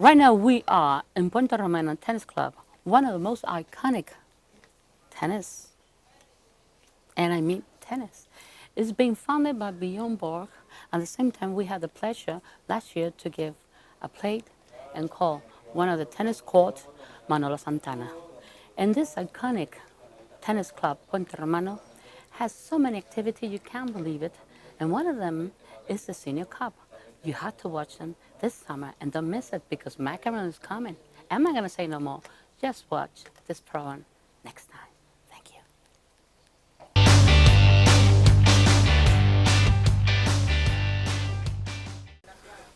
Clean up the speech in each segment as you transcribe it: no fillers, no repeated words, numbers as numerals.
Right now we are in Punta Romana Tennis Club, one of the most iconic tennis, and I mean tennis. It's being founded by Bjorn Borg. At the same time, we had the pleasure last year to give a plate and call one of the tennis courts Manolo Santana. And this iconic tennis club, Punta Romano, has so many activities you can't believe it. And one of them is the Senior Cup. You have to watch them this summer and don't miss it because Macaron is coming. I'm not going to say no more. Just watch this program next time. Thank you.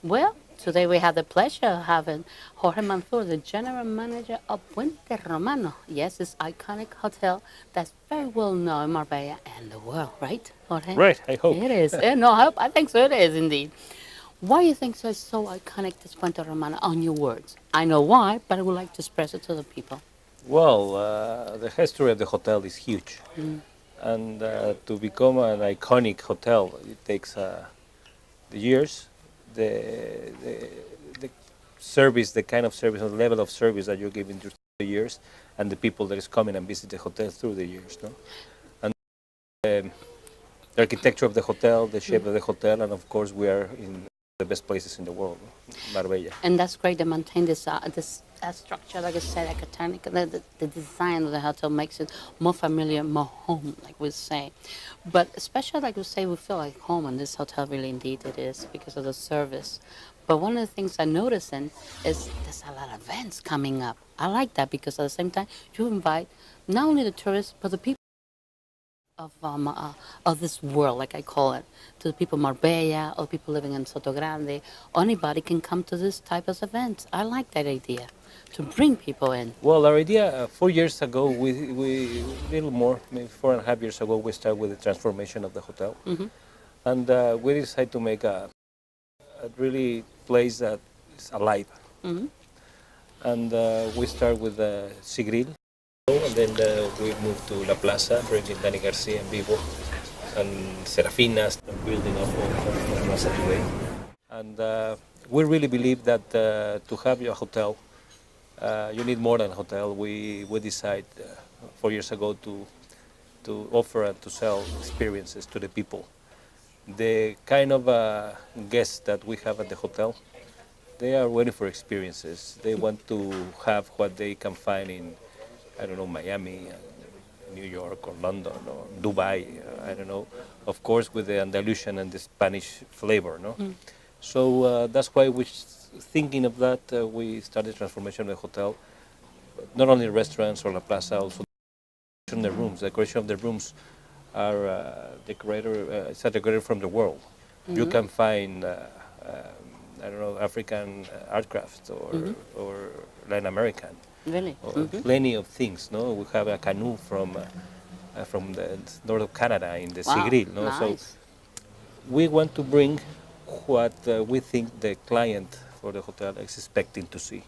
Well, today we have the pleasure of having Jorge Mansour, the general manager of Puente Romano. Yes, this iconic hotel that's very well known in Marbella and the world, right, Jorge? Right, I hope. It is. No, I think so. It is indeed. Why do you think so? It's so iconic, this Puente Romano, on your words? I know why, but I would like to express it to the people. Well, the history of the hotel is huge, and to become an iconic hotel, it takes the years, the the service, the kind of service, the level of service that you're giving through the years, and the people that is coming and visit the hotel through the years, no? And the architecture of the hotel, the shape of the hotel, and of course we are in the best places in the world, Marbella. And that's great to maintain this structure, like I said, architectonic. The design of the hotel makes it more familiar, more home, like we say. But especially, like we say, we feel like home in this hotel. Really, indeed, it is because of the service. But one of the things I noticing is there's a lot of events coming up. I like that because at the same time you invite not only the tourists but the people of this world, like I call it, to the people of Marbella or people living in Soto Grande. Anybody can come to this type of events. I like that idea to bring people in. Well, our idea 4 years ago, we little more, maybe 4.5 years ago, we started with the transformation of the hotel, and we decided to make a really place that is alive. And we start with Sigril, and then we moved to La Plaza, bringing Dani Garcia and Vivo, and Serafinas, and building up on La Plaza today. And we really believe that to have your hotel, you need more than a hotel. We decided 4 years ago to offer and to sell experiences to the people. The kind of guests that we have at the hotel, they are waiting for experiences. They want to have what they can find in, I don't know, Miami, New York, or London, or Dubai. I don't know. Of course, with the Andalusian and the Spanish flavor, no. So that's why we thinking of that. We started transformation of the hotel, not only restaurants or La Plaza, also the rooms. The decoration of the rooms are it's a decorator from the world. You can find I don't know, African art crafts or Latin American. Really? Plenty of things. No, we have a canoe from the north of Canada in the Sigril. No, nice. So we want to bring what we think the client for the hotel is expecting to see,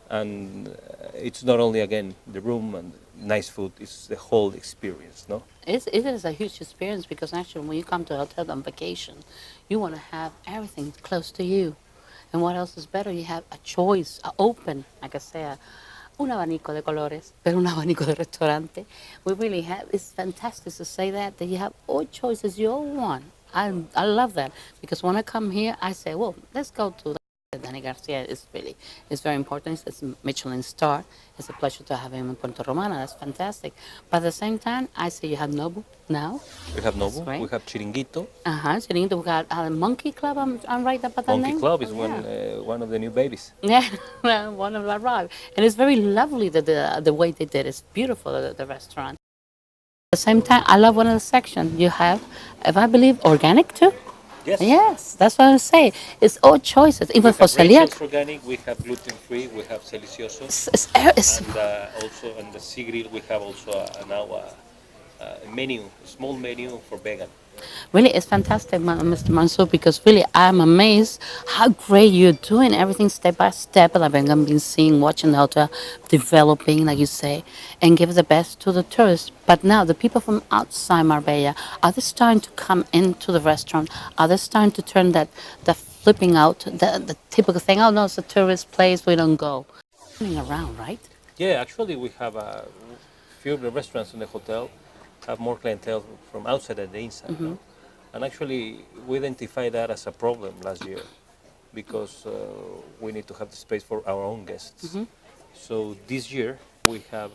and it's not only again the room and nice food; it's the whole experience. No. It is a huge experience because actually when you come to a hotel on vacation, you want to have everything close to you. And what else is better? You have a choice, open, like I say, un abanico de colores, pero un abanico de restaurante. We really have, it's fantastic to say that you have all choices you all want. I love that because when I come here, I say, well, let's go to Dani Garcia is very important. It's a Michelin star. It's a pleasure to have him in Puerto Romana. That's fantastic. But at the same time, I see you have Nobu now. We have Nobu. We have Chiringuito. Chiringuito. We got Monkey Club. I'm right about that name. Monkey Club is one of the new babies. Yeah, one of them arrived, and it's very lovely the way they did. It's beautiful the restaurant. At the same time, I love one of the sections you have. If I believe organic too. Yes. Yes, that's what I say. It's all choices, even for celiac. Organic, we have gluten-free, we have delicioso, and also on the Sigril we have also now a menu, a small menu for vegan. Really, it's fantastic, Mr. Mansour, because really I'm amazed how great you're doing everything step by step. Like I've been seeing, watching the hotel developing, like you say, and give the best to the tourists. But now the people from outside Marbella, are they starting to come into the restaurant? Are they starting to turn that flipping out, the typical thing, oh no, it's a tourist place, we don't go. Running around, right? Yeah, actually, we have a few of the restaurants in the hotel have more clientele from outside than the inside, no? And actually, we identified that as a problem last year because we need to have the space for our own guests. So this year, we have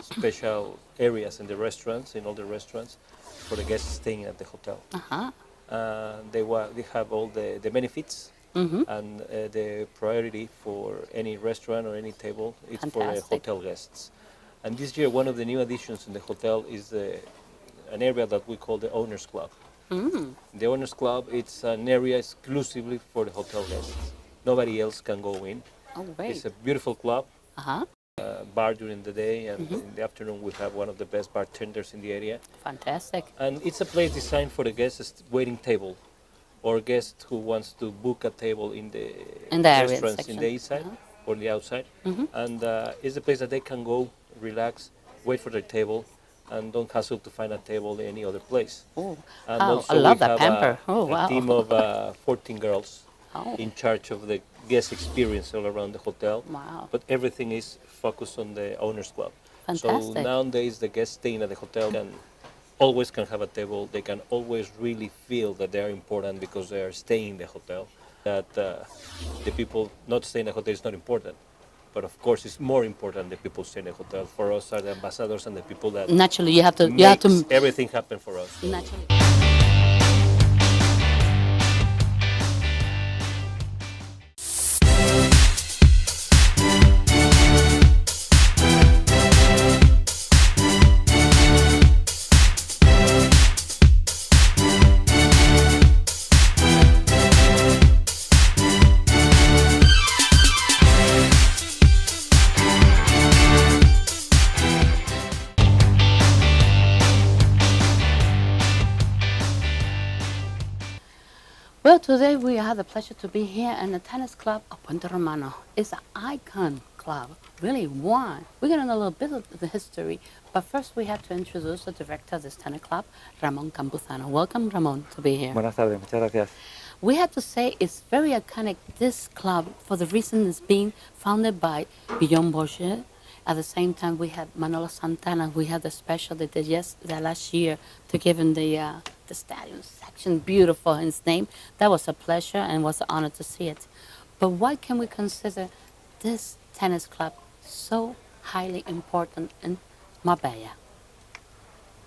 special areas in the restaurants, in all the restaurants, for the guests staying at the hotel. Uh-huh. They have all the benefits and the priority for any restaurant or any table. It's for Fantastic. hotel guests. And this year, one of the new additions in the hotel is an area that we call the Owners Club. The Owners Club, it's an area exclusively for the hotel guests. Nobody else can go in. Oh, great. It's a beautiful club. Uh-huh. Bar during the day, and in the afternoon we have one of the best bartenders in the area. Fantastic. And it's a place designed for the guests waiting table or guest who wants to book a table in the area restaurants section. in the inside or the outside. And it's a place that they can go, relax, wait for their table, and don't hassle to find a table in any other place. Oh, And oh, also I love we that have pamper. Oh, a wow. team of 14 girls Oh. in charge of the guest experience all around the hotel. Wow. But everything is focused on the Owners Club. So Fantastic. nowadays the guests staying at the hotel can have a table. They can always really feel that they are important because they are staying in the hotel. That the people not staying in the hotel is not important. But of course, it's more important the people stay in the hotel. For us are the ambassadors and the people that Naturally, you have to makes everything happen for us. naturally. Well, today we have the pleasure to be here in the tennis club of Puente Romano. It's an icon club, really one. We're going to know a little bit of the history, but first we have to introduce the director of this tennis club, Ramon Campuzano. Welcome, Ramon, to be here. Buenas tardes, muchas gracias. We have to say it's very iconic, this club, for the reason it's being founded by Guillaume Bourget. At the same time, we had Manolo Santana. We had the special they did the last year to give him the stadium section, beautiful, his name. That was a pleasure and was an honor to see it. But why can we consider this tennis club so highly important in Marbella?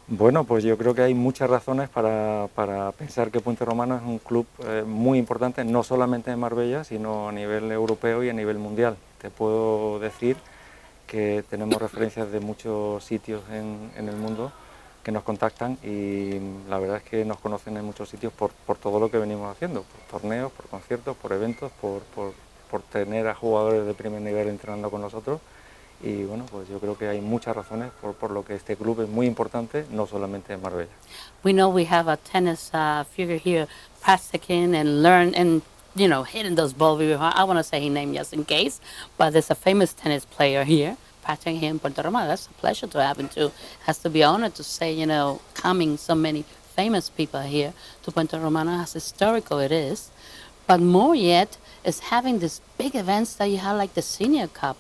Bueno, pues yo creo que hay muchas razones para pensar que Puente Romano es un club muy importante, no solamente en Marbella, sino a nivel europeo y a nivel mundial. Te puedo decir que tenemos referencias de muchos sitios en el mundo que nos contactan y la verdad es que nos conocen en muchos sitios por todo lo que venimos haciendo, por torneos, por conciertos, por eventos, por tener a jugadores de primer nivel entrenando con nosotros. Y bueno, pues yo creo que hay muchas razones por lo que este club es muy importante, no solamente en Marbella. We know we have a tennis figure here practicing and learn and, you know, hitting those balls really hard. I want to say his name just in case, but there's a famous tennis player here practicing here in Puerto Romano. That's a pleasure to have him too. Has to be honored to say, you know, coming so many famous people here to Puerto Romano, as historical it is. But more yet is having these big events that you have like the Senior Cup.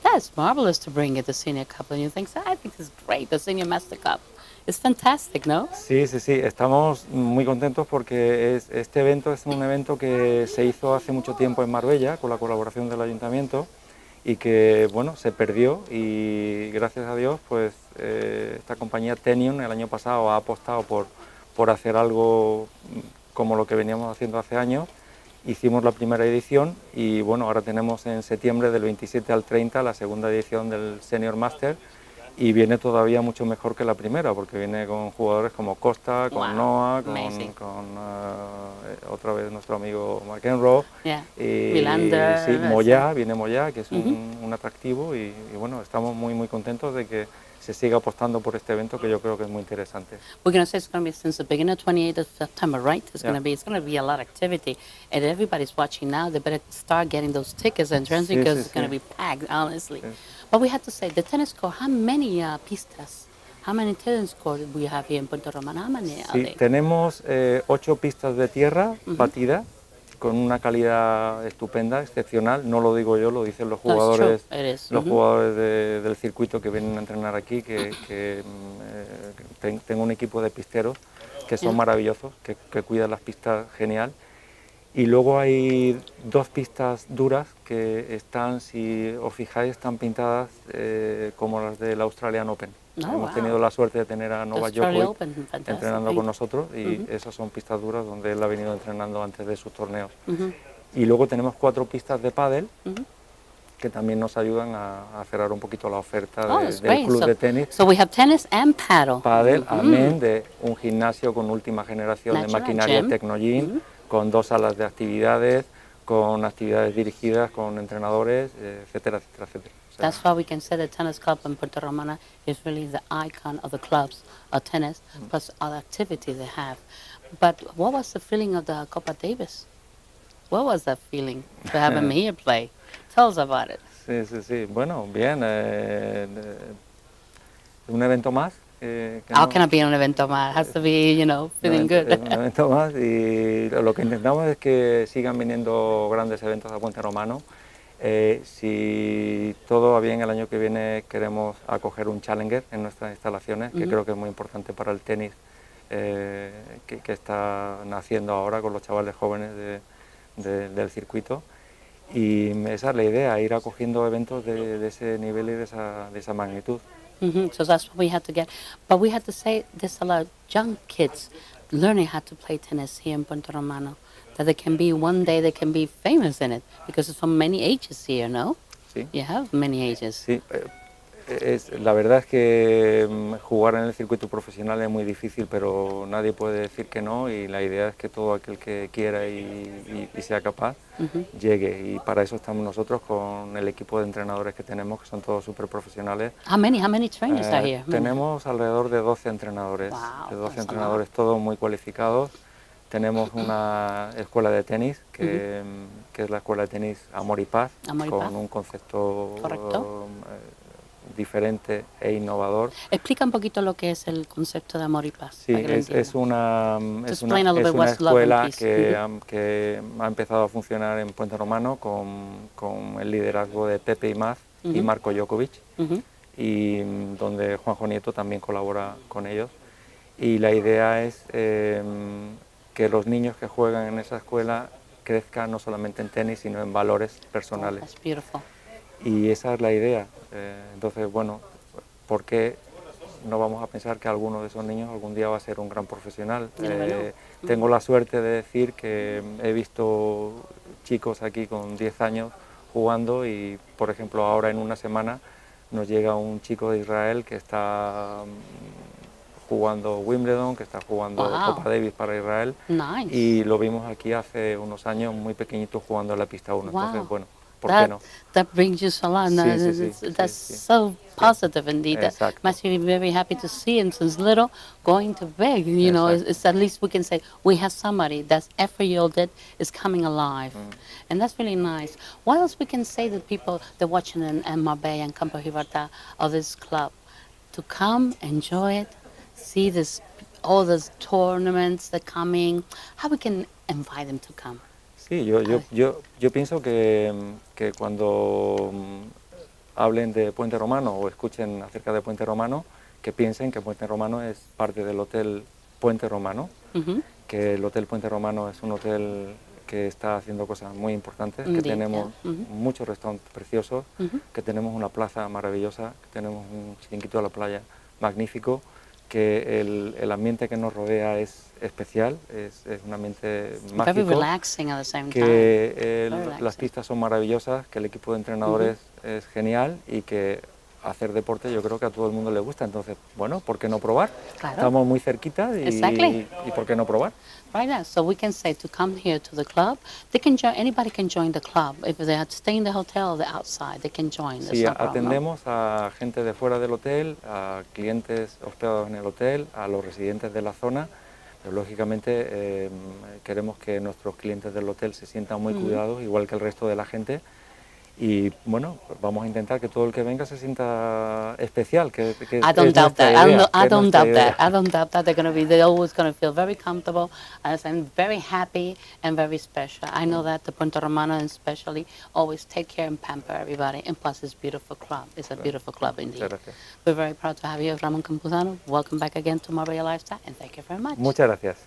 That's marvelous to bring it, the Senior Cup. And you think, so I think it's great, the Senior Master Cup. It's fantastic, ¿no? Sí, estamos muy contentos porque este evento es un evento que se hizo hace mucho tiempo en Marbella con la colaboración del ayuntamiento y que, bueno, se perdió y gracias a Dios, pues esta compañía Tenion el año pasado ha apostado por hacer algo como lo que veníamos haciendo hace años. Hicimos la primera edición y bueno, ahora tenemos en septiembre del 27 al 30 la segunda edición del Senior Master y viene todavía mucho mejor que la primera porque viene con jugadores como Costa, con Noah, con otra vez nuestro amigo McEnroe, y Wilander, sí, Moyá, viene Moyá, que es un atractivo y bueno, estamos muy contentos de que se siga apostando por este evento que yo creo que es muy interesante. We're going to say it's going to be since the beginning of 28th of September, right? It's going to be a lot of activity, and everybody's watching now. They better start getting those tickets and entrance because it's going to be packed, honestly. But we have to say the tennis court. How many pistas? How many tennis courts do we have here in Puerto Romano? How many are Sí, they? tenemos 8 pistas de tierra batida con una calidad estupenda, excepcional, no lo digo yo, lo dicen los No, it's true. jugadores, It is. los jugadores del circuito que vienen a entrenar aquí, tengo un equipo de pisteros que son maravillosos, que cuidan las pistas genial. Y luego hay dos pistas duras que están, si os fijáis, están pintadas como las del Australian Open. Hemos tenido la suerte de tener a Novak Djokovic entrenando con nosotros y esas son pistas duras donde él ha venido entrenando antes de sus torneos. Y luego tenemos 4 pistas de pádel que también nos ayudan a cerrar un poquito la oferta del club de tenis. So we have tennis and paddle. Pádel, amén de un gimnasio con última generación de maquinaria Tecnogym, con 2 salas de actividades, con actividades dirigidas, con entrenadores, etcétera, etcétera, etcétera. That's why we can say the tennis club in Puerto Romana is really the icon of the clubs of tennis, plus other activities they have. But what was the feeling of the Copa Davis? What was that feeling to have him here play? Tell us about it. Sí, sí, sí. Bueno, bien. Un evento más. How can it be an evento más? It has to be, feeling good. Un evento más y lo que intentamos es que sigan viniendo grandes eventos a Puente Romano. Si todo va bien, el año que viene queremos acoger un Challenger en nuestras instalaciones, que creo que es muy importante para el tenis que está naciendo ahora con los chavales jóvenes del circuito. Y esa es la idea, ir acogiendo eventos de ese nivel y de esa magnitud. So that's what we had to get. But we had to say there's a lot of young kids learning how to play tennis here in Puerto Romano. That they can be, one day they can be famous in it. Because there's so many ages here, no? Sí. You have many ages. Sí, la verdad es que jugar en el circuito profesional es muy difícil, pero nadie puede decir que no y la idea es que todo aquel que quiera y sea capaz llegue y para eso estamos nosotros con el equipo de entrenadores que tenemos, que son todos súper profesionales. How many trainers are here? Tenemos alrededor de 12 entrenadores, todos muy cualificados. Tenemos una escuela de tenis, que es la escuela de tenis Amor y Paz, con un concepto diferente e innovador. Explica un poquito lo que es el concepto de Amor y Paz. Sí, es una escuela que ha empezado a funcionar en Puente Romano con el liderazgo de Pepe Imaz y Marco Djokovic, y donde Juanjo Nieto también colabora con ellos. Y la idea es que los niños que juegan en esa escuela crezcan no solamente en tenis, sino en valores personales. That's beautiful. Y esa es la idea. Entonces, bueno, ¿por qué no vamos a pensar que alguno de esos niños algún día va a ser un gran profesional? Tengo la suerte de decir que he visto chicos aquí con 10 años jugando y, por ejemplo, ahora en una semana nos llega un chico de Israel que está jugando Wimbledon, que está jugando Copa Davis para Israel. Nice. Y lo vimos aquí hace unos años muy pequeñito jugando en la pista 1. Wow. Entonces, bueno, ¿por qué no? That brings you so long. That's so positive indeed. Exacto. Must be very happy to see him since little going to big. You know, it's at least we can say we have somebody that's effort yielded is coming alive. And that's really nice. What else we can say to people that are watching in Marbella and Campo Gibraltar of this club? To come, enjoy it, see all these tournaments that are coming. How we can invite them to come? Sí, yo pienso que cuando hablen de Puente Romano o escuchen acerca de Puente Romano, que piensen que Puente Romano es parte del Hotel Puente Romano, que el Hotel Puente Romano es un hotel que está haciendo cosas muy importantes, que tenemos muchos restaurantes preciosos, que tenemos una plaza maravillosa, que tenemos un chiringuito a la playa magnífico, que el ambiente que nos rodea es especial, es un ambiente mágico, Very relaxing at the same que time. las pistas son maravillosas, que el equipo de entrenadores es genial y que hacer deporte yo creo que a todo el mundo le gusta, entonces, bueno, ¿por qué no probar? Claro. Estamos muy cerquita y ¿por qué no probar? Right now, so we can say to come here to the club, they can join, anybody can join the club. If they are staying in the hotel or the outside, they can join. Sí, atendemos a gente de fuera del hotel, a clientes hospedados en el hotel, a los residentes de la zona, pero lógicamente queremos que nuestros clientes del hotel se sientan muy cuidados, igual que el resto de la gente, y bueno, pues vamos a intentar que todo el que venga se sienta especial, que I don't es doubt nuestra that. idea. I que es don't nuestra doubt that. idea. I don't doubt that. They're always going to feel very comfortable and very happy and very special. I know that the Punta Romana especially always take care and pamper everybody. And plus, it's a beautiful club. It's a beautiful club indeed. Muchas gracias. We're very proud to have you, Ramon Campuzano. Welcome back again to Marbella Lifestyle, and thank you very much. Muchas gracias.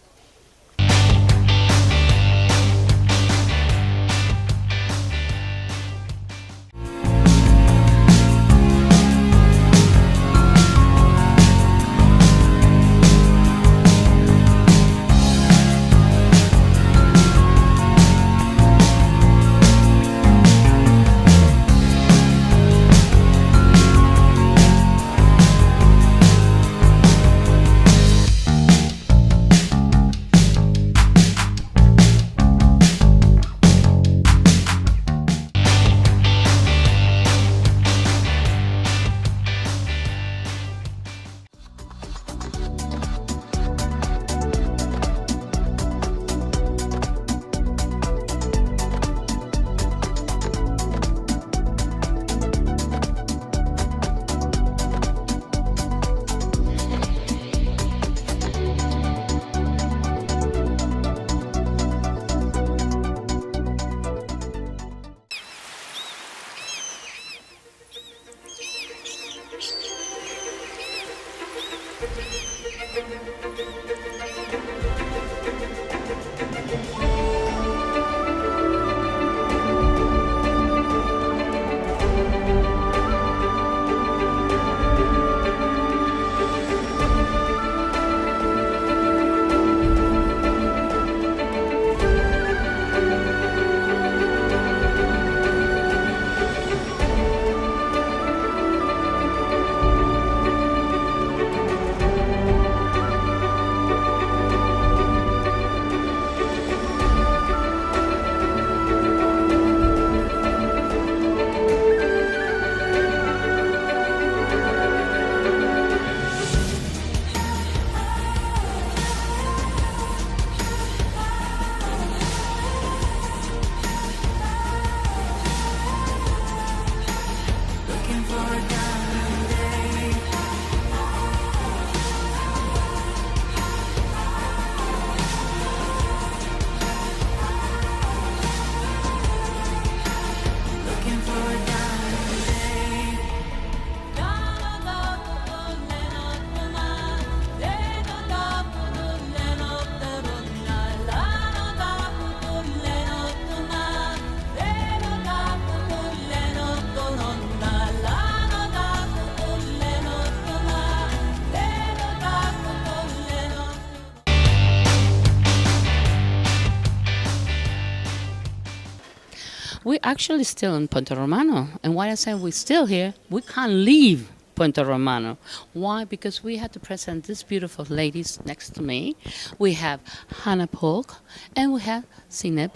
We're actually still in Punta Romano. And why I say we're still here, we can't leave Punta Romano. Why? Because we had to present these beautiful ladies next to me. We have Hannah Polk and we have Sineb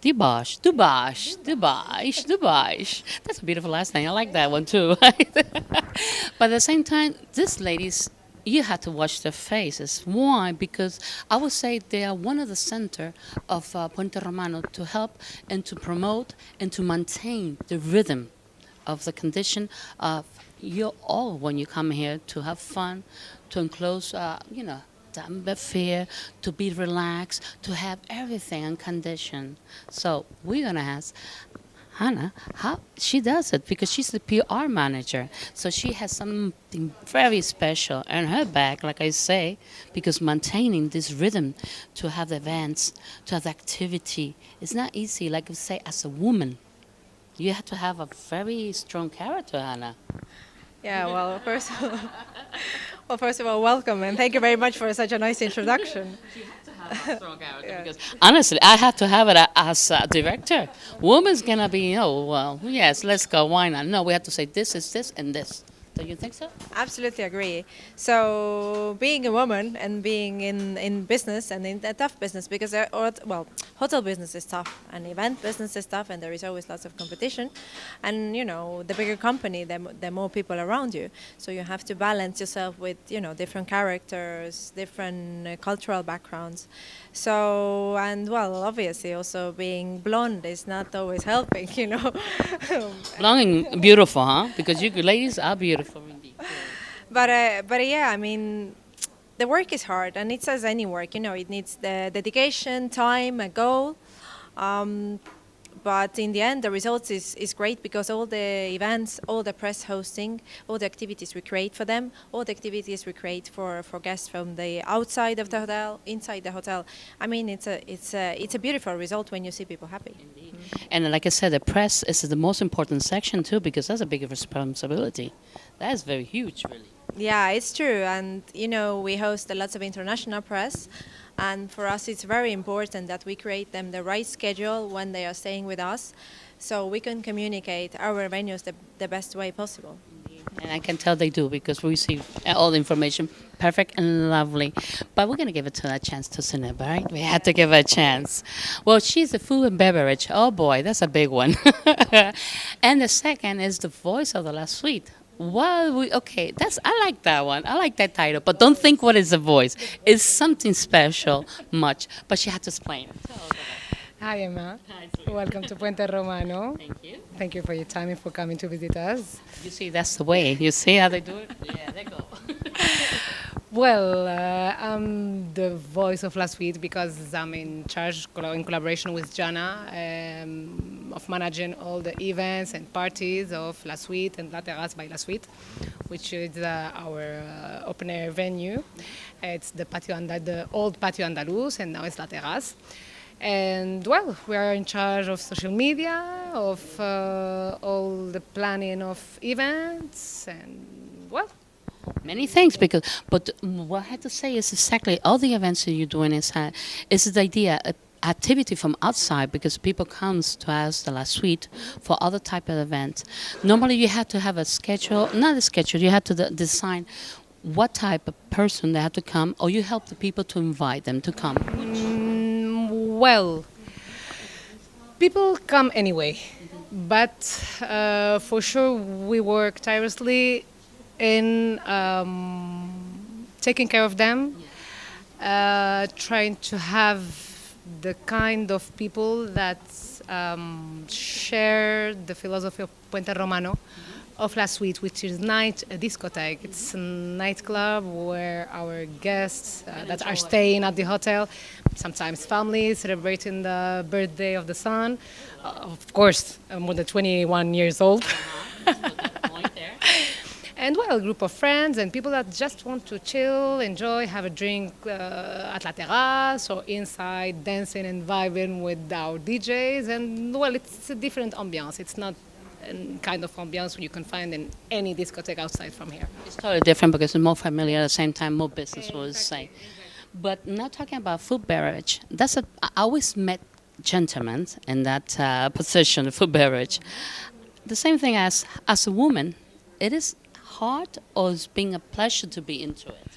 Dubash. That's a beautiful last name. I like that one too. But at the same time, these ladies, you have to watch their faces. Why? Because I would say they are one of the center of Puente Romano to help and to promote and to maintain the rhythm of the condition of you all when you come here to have fun, to enclose, the atmosphere, to be relaxed, to have everything in condition. So we're gonna ask Hannah how she does it because she's the PR manager. So she has something very special in her bag, like I say, because maintaining this rhythm to have the events, to have the activity, it's not easy. Like I say, as a woman, you have to have a very strong character, Hannah. Yeah, first of all, welcome and thank you very much for such a nice introduction. Strong character because honestly, I have to have it as a director. Woman's gonna be, oh well, yes, let's go. Why not? No, we have to say this is this and this. Do you think so? Absolutely agree. So being a woman and being in business and in a tough business because hotel business is tough and event business is tough and there is always lots of competition, and the bigger company the more people around you. So you have to balance yourself with different characters, different cultural backgrounds. So and well, obviously also being blonde is not always helping. Long and beautiful, huh? Because you ladies are beautiful indeed. But yeah, I mean, the work is hard, and it's as any work. It needs the dedication, time, a goal. Um, but in the end, the results is great because all the events, all the press hosting, all the activities we create for them, all the activities we create for guests from the outside of the hotel, inside the hotel. I mean, it's a beautiful result when you see people happy. And like I said, the press is the most important section too, because that's a big responsibility. That is very huge, really. Yeah, it's true. And, we host a lots of international press. And for us, it's very important that we create them the right schedule when they are staying with us so we can communicate our venues the best way possible. And I can tell they do because we receive all the information perfect and lovely. But we're going to give it a chance to Suneb, right? We had to give her a chance. Well, she's a food and beverage. Oh, boy, that's a big one. And the second is the voice of the last suite. Well, okay, I like that one. I like that title. But don't think what is a voice. It's something special, much. But she had to explain. Hi, Emma. Hi, Welcome to Puente Romano. Thank you. Thank you for your time and for coming to visit us. You see, that's the way. You see how they do it? Yeah, they go. Well, I'm the voice of La Suite because I'm in charge, in collaboration with Jana, of managing all the events and parties of La Suite and La Terrace by La Suite, which is our open-air venue. It's the old Patio Andaluz, and now it's La Terrace. And well, we are in charge of social media, of all the planning of events, and well. Many things, but what I had to say is exactly all the events that you're doing is the idea, activity from outside because people comes to us, the La Suite, for other type of events. Normally you have to have a schedule, not a schedule, you have to design what type of person they have to come, or you help the people to invite them to come. Well, people come anyway, but for sure we work tirelessly in taking care of them, trying to have the kind of people that share the philosophy of Puente Romano, of La Suite, which is a discotheque. It's a nightclub where our guests that are staying at the hotel, sometimes families celebrating the birthday of the son, of course, more than 21 years old. And well, a group of friends and people that just want to chill, enjoy, have a drink at La Terrace or inside, dancing and vibing with our DJs. And well, it's a different ambiance. It's not a kind of ambiance you can find in any discotheque outside from here. It's totally different because it's more familiar at the same time, more business, we'll say. But not talking about food beverage, I always met gentlemen in that position, food beverage. The same thing as a woman, it is hard or it's being a pleasure to be into it?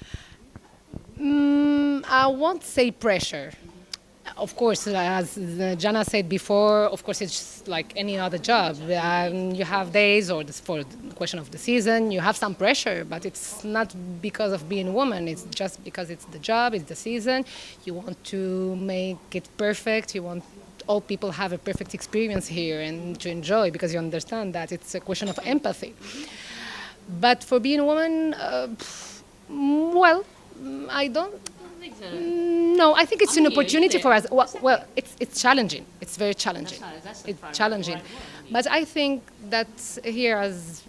I won't say pressure. Of course, as Jana said before, of course it's like any other job. You have days, or for the question of the season, you have some pressure, but it's not because of being a woman. It's just because it's the job, it's the season. You want to make it perfect. You want all people have a perfect experience here and to enjoy because you understand that it's a question of empathy. But for being a woman, well, I don't. No, I think it's an opportunity for us. Well, it's challenging. It's very challenging. It's challenging. But I think that here, as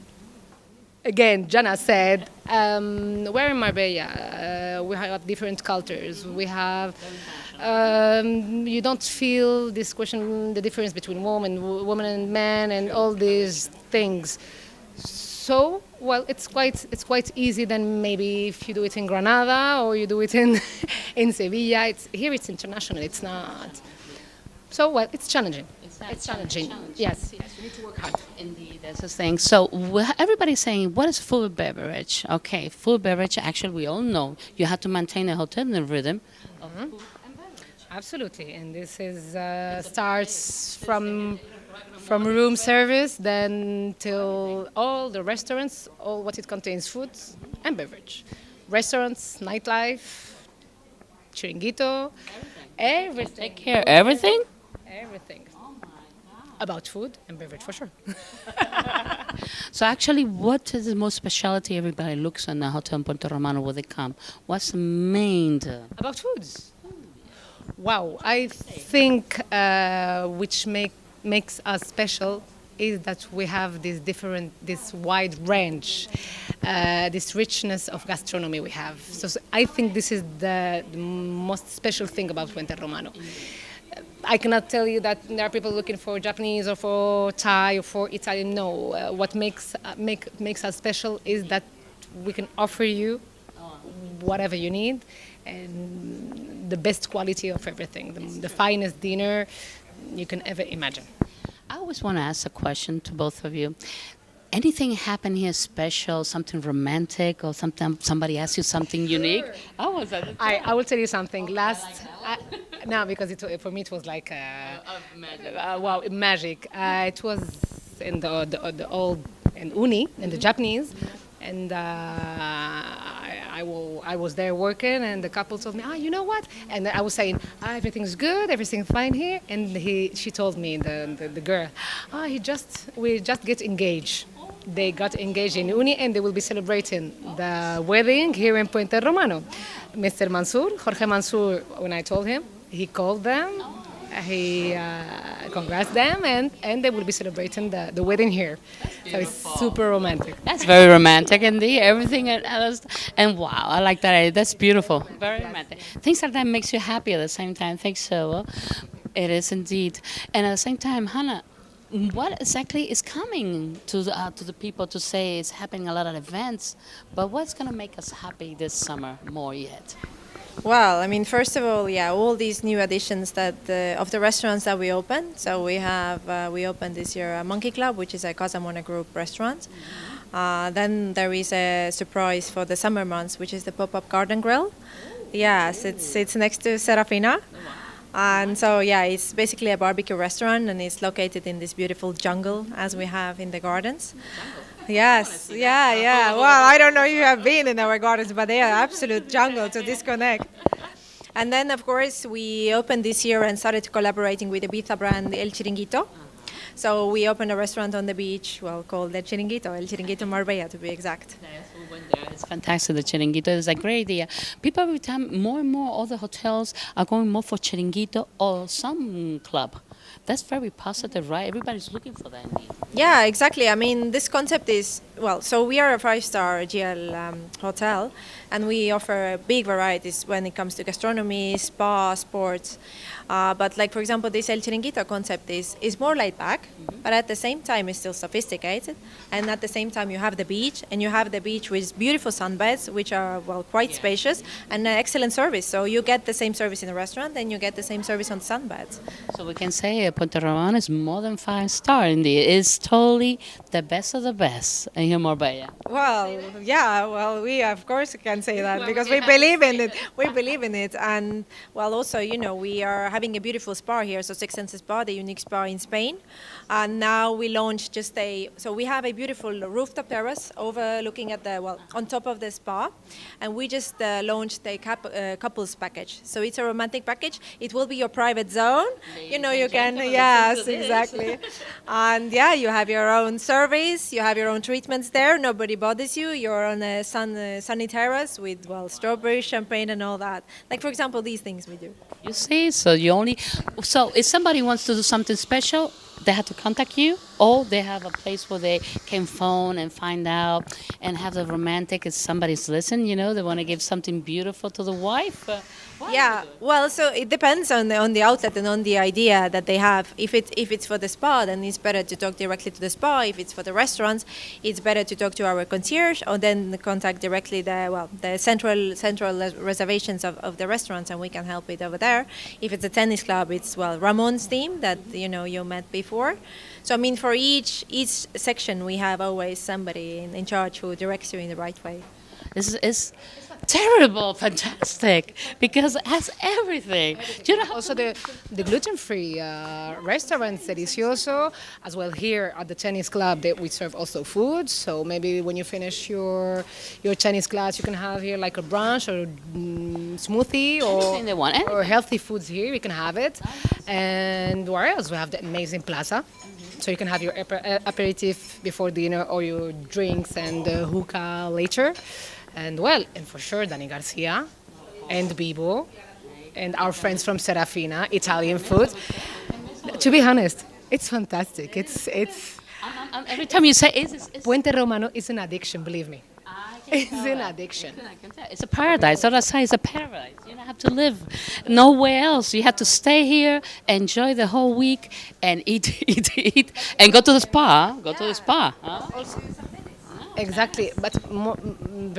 again, Jana said, we're in Marbella. We have different cultures. We have. You don't feel this question, the difference between woman and man, and all these things. So, well, it's quite easy than maybe if you do it in Granada or you do it in Sevilla. Here it's international. It's not. So, well, it's challenging. Exactly. It's challenging. Challenge. Yes, yes, you need to work hard. Indeed, that's the thing. So everybody's saying, what is food beverage? Okay, food beverage, actually, we all know you have to maintain a hotel in the rhythm of food and beverage. Absolutely, and this is starts from room service, then till all the restaurants, all what it contains, foods and beverage, restaurants, nightlife, chiringuito, everything. Take care of everything? Everything about food and beverage for sure. So actually, what is the most specialty everybody looks in a hotel in Puerto Romano when they come? What's the main? About foods. Wow, I think which makes us special is that we have this wide range, this richness of gastronomy we have. So I think this is the most special thing about Puente Romano. I cannot tell you that there are people looking for Japanese or for Thai or for Italian. No, what makes us special is that we can offer you whatever you need and the best quality of everything, the finest dinner you can ever imagine. I always want to ask a question to both of you. Anything happen here special, something romantic, or somebody asked you something unique? I was at the I will tell you something. No, because for me it was like wow, magic. It was in the old in uni in the Japanese, and I was there working, and the couple told me, you know what? And I was saying, everything's good, everything's fine here, and she told me the girl, we just get engaged. They got engaged in uni, and they will be celebrating the wedding here in Puente Romano. Mr. Jorge Mansur, when I told him, he called them, he congrats them, and they will be celebrating the wedding here. So it's super romantic. That's very romantic indeed. Everything and wow, I like that idea. That's beautiful. Very romantic. Things like that makes you happy at the same time. Thanks so. It is indeed. And at the same time, Hannah, what exactly is coming to the people to say it's happening a lot of events, but what's going to make us happy this summer more yet? Well, I mean, first of all, all these new additions of the restaurants that we opened. So we opened this year a Monkey Club, which is a Casa Mona Group restaurant. Then there is a surprise for the summer months, which is the pop-up garden grill. Yes, it's next to Serafina. And so, it's basically a barbecue restaurant, and it's located in this beautiful jungle as we have in the gardens. Yes, yeah. Well, I don't know if you have been in our gardens, but they are absolute jungle to disconnect. And then, of course, we opened this year and started collaborating with the Ibiza brand El Chiringuito. So we opened a restaurant on the beach, called El Chiringuito Marbella to be exact. Yes, we went there. It's fantastic. The chiringuito is a great idea. People every time, more and more, all the hotels are going more for chiringuito or some club. That's very positive, right? Everybody's looking for that need. Yeah, exactly. I mean, this concept is, so we are a 5-star GL hotel, and we offer big varieties when it comes to gastronomy, spa, sports. But like, for example, this El Chiringuito concept is more laid back, but at the same time is still sophisticated. And at the same time, you have the beach, and you have the beach with beautiful sunbeds, which are, quite spacious, and excellent service. So you get the same service in the restaurant, and you get the same service on sunbeds. So we can say Puerto Romano is more than 5-star indeed. It's totally the best of the best in here, Marbella. Well, we of course can say that because we believe in it. We believe in it. And, also, we are having a beautiful spa here, so Six Senses Spa, the unique spa in Spain. And now we launched so we have a beautiful rooftop terrace overlooking at on top of the spa. And we just launched a couples package. So it's a romantic package. It will be your private zone. You can, yes, exactly. And you have your own service, you have your own treatments there, nobody bothers you. You're on a sunny terrace with, strawberry, champagne and all that. Like, for example, these things we do. You see, so if somebody wants to do something special, they have to contact you, or they have a place where they can phone and find out and have the romantic if somebody's listening, they want to give something beautiful to the wife. Yeah, well, so it depends on the outlet and on the idea that they have. If it's for the spa, then it's better to talk directly to the spa. If it's for the restaurants, it's better to talk to our concierge, or then contact directly the central reservations of the restaurants, and we can help it over there. If it's a tennis club, it's Ramon's team that you met before. So I mean, for each section, we have always somebody in charge who directs you in the right way. This is terrible, fantastic, because it has everything. You know, Also the gluten-free restaurants, delicioso, as well here at the tennis club that we serve also food. So maybe when you finish your tennis class, you can have here like a brunch or smoothie Anything they want, or healthy foods here. You can have it. And where else? We have the amazing plaza. So you can have your aperitif before dinner or your drinks and hookah later. And for sure, Dani Garcia and Bibo and our friends from Serafina, Italian food. To be honest, it's fantastic. It's every time you say it's Puente Romano is an addiction, believe me. It's an addiction. I can tell. It's a paradise. That's what I say. It's a paradise. You don't have to live nowhere else. You have to stay here, enjoy the whole week, and eat, and go to the spa. Go to the spa. Huh? Exactly, but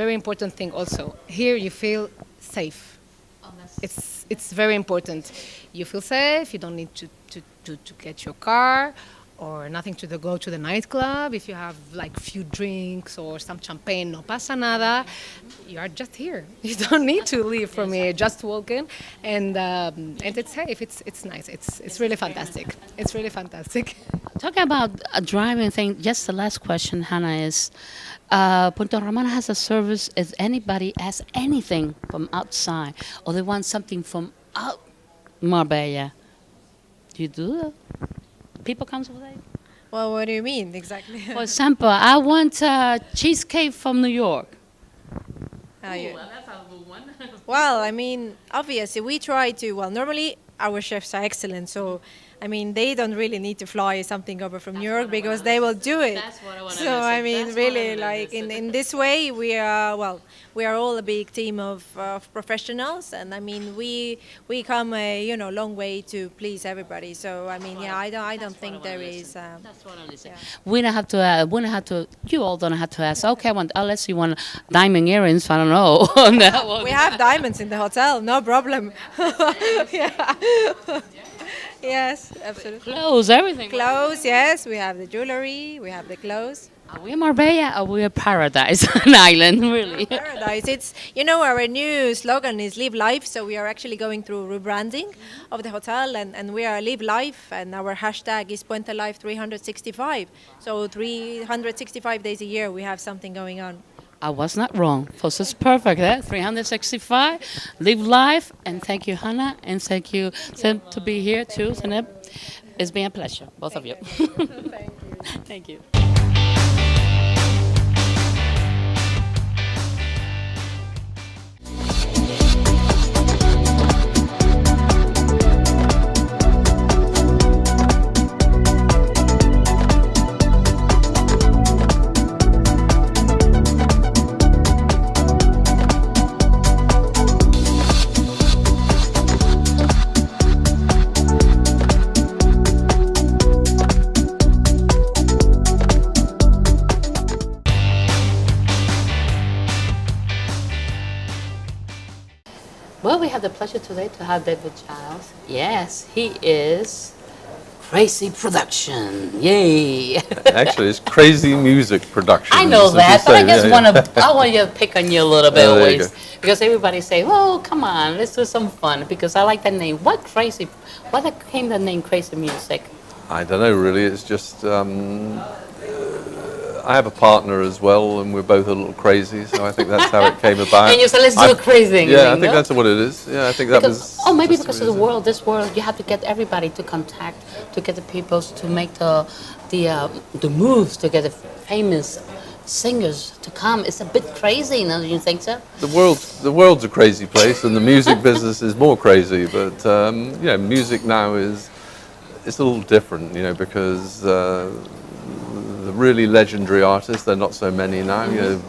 very important thing also. Here you feel safe. It's very important. You feel safe. You don't need to get your car or nothing to go to the nightclub. If you have like few drinks or some champagne, no pasa nada. You are just here. You don't need to leave from here. Just walk in, and it's safe. It's nice. It's really fantastic. It's really fantastic. Talking about a driving thing, just the last question, Hannah, is Punta Romana has a service if anybody has anything from outside or they want something from out Marbella. Do you do that? People come over there? Well, what do you mean exactly? For example, I want cheesecake from New York. That's a good one. Well, I mean, obviously, we try to. Well, normally our chefs are excellent, so I mean, they don't really need to fly something over from New York because they will do it. That's what I want to So I mean, really, like in this way, we are all a big team of professionals, and I mean, we come a long way to please everybody. So I mean, I don't think there is. That's what I'm listening. We don't have to. We don't have to. You all don't have to ask. Okay, I want. Unless you want diamond earrings, I don't know. We have diamonds in the hotel, no problem. Yeah. Yes, absolutely. Clothes, everything. Clothes, yes. We have the jewelry. We have the clothes. Are we in Marbella or we a paradise, an island, really? Paradise. It's our new slogan is "Live Life." So we are actually going through rebranding of the hotel, and we are Live Life, and our hashtag is Puente Life 365. So 365 days a year we have something going on. I was not wrong. So it's perfect, eh? 365, live life, and thank you, Hannah, and thank you to be here too, Zaneb. It's been a pleasure, both of you. Thank you. Well, we have the pleasure today to have David Giles. Yes, he is Crazy Production. Yay! Actually, it's Crazy Music Production. I know that, but I just I want you to pick on you a little bit there you always. Because everybody say, oh, come on, let's do some fun. Because I like that name. What came the name Crazy Music? I don't know, really. It's just I have a partner as well, and we're both a little crazy, so I think that's how it came about. And you said, let's do a crazy thing. Yeah, I think that's what it is. Yeah, I think that was. Oh, maybe just because of the world. This world, you have to get everybody to contact, to get the people to make the moves, to get the famous singers to come. It's a bit crazy, don't you think so? The world's a crazy place, and the music business is more crazy. But music now is it's a little different, you know, because the really legendary artists, they're not so many now. You know,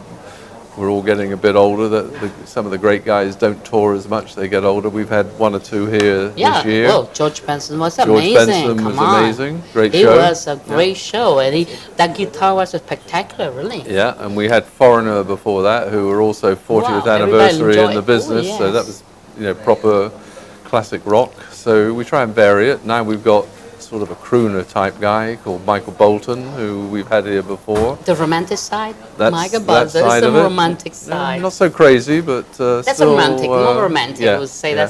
we're all getting a bit older. Some of the great guys don't tour as much. They get older. We've had one or two here this year. Well, George Benson was George amazing. Benson Come was on. amazing. Great He show. was a great show, and that guitar was spectacular, really. Yeah, and we had Foreigner before that, who were also 40th Wow, anniversary everybody in the enjoyed- business. oh, So that yes. was, you know, proper classic rock. So we try and vary it. Now we've got sort of a crooner type guy called Michael Bolton, who we've had here before. The romantic side, That's Michael that Buzzer, is side the of it. romantic side. Not so crazy, but That's still, romantic, more romantic. yeah, I would say yeah.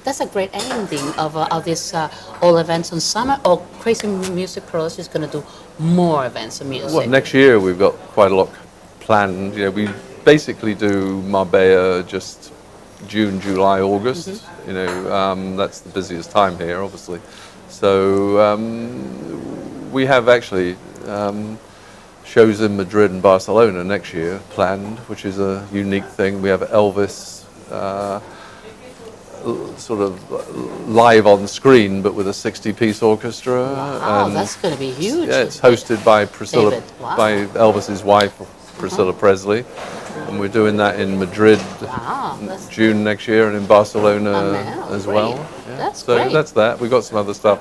that's a great ending of this all events on summer. Or Crazy Music Pros is going to do more events of music. Well, next year we've got quite a lot planned. You know, we basically do Marbella just June, July, August. You know, that's the busiest time here, obviously. So we have actually shows in Madrid and Barcelona next year planned, which is a unique thing. We have Elvis sort of live on screen, but with a 60-piece orchestra. Wow, and that's going to be huge. yeah, it's hosted by Priscilla, David, wow. by Elvis's wife, Priscilla Presley, and we're doing that in Madrid Wow, that's June next year, and in Barcelona wow, as great. well. Yeah. That's so great. that's that. We've got some other stuff.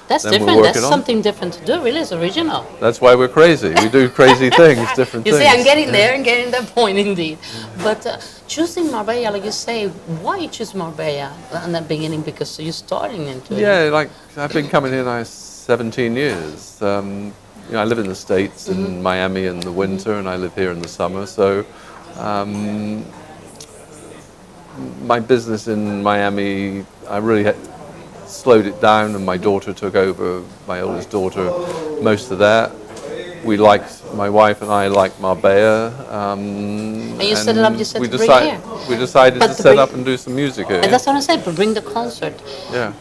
That's then we're different. That's working on. something different to do. Really, it's original. That's why we're crazy. We do crazy things, different You things. see, I'm getting there and getting that point indeed. But choosing Marbella, like you say, why you choose Marbella in the beginning? Because you're starting into it. Yeah, like I've been coming here now 17 years. You know, I live in the States, in Miami in the winter, and I live here in the summer. So my business in Miami, I really slowed it down, and my daughter took over, my oldest daughter, most of that. We liked, my wife and I liked Marbella. And you set it up, you said we to bring here. We decided But to to set bring- up and do some music here. And that's what I said, but bring the concert. Yeah.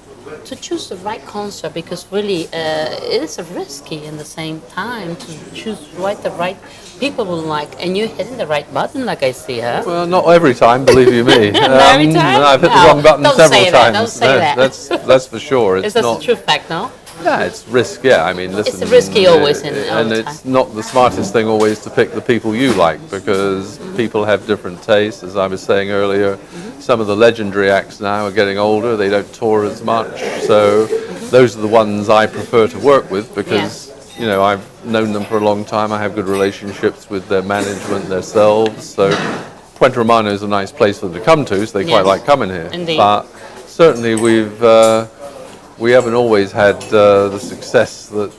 To choose the right concert, because really it is risky in the same time to choose the right people will like, and you're hitting the right button, like I see, huh? Well, not every time, believe you me. Not every time? I've hit the No, wrong button don't several say that, times. don't say that. That's for sure. Is It's that not. the true fact, no? Yeah, it's risk. Yeah, I mean, listen. risky always all and the it's time. not the smartest thing always to pick the people you like, because people have different tastes. As I was saying earlier, some of the legendary acts now are getting older. They don't tour as much, so those are the ones I prefer to work with, because you know, I've known them for a long time. I have good relationships with their management, themselves. So Puente Romano is a nice place for them to come to, so they quite Yes. like coming here. Indeed. But certainly we haven't always had the success that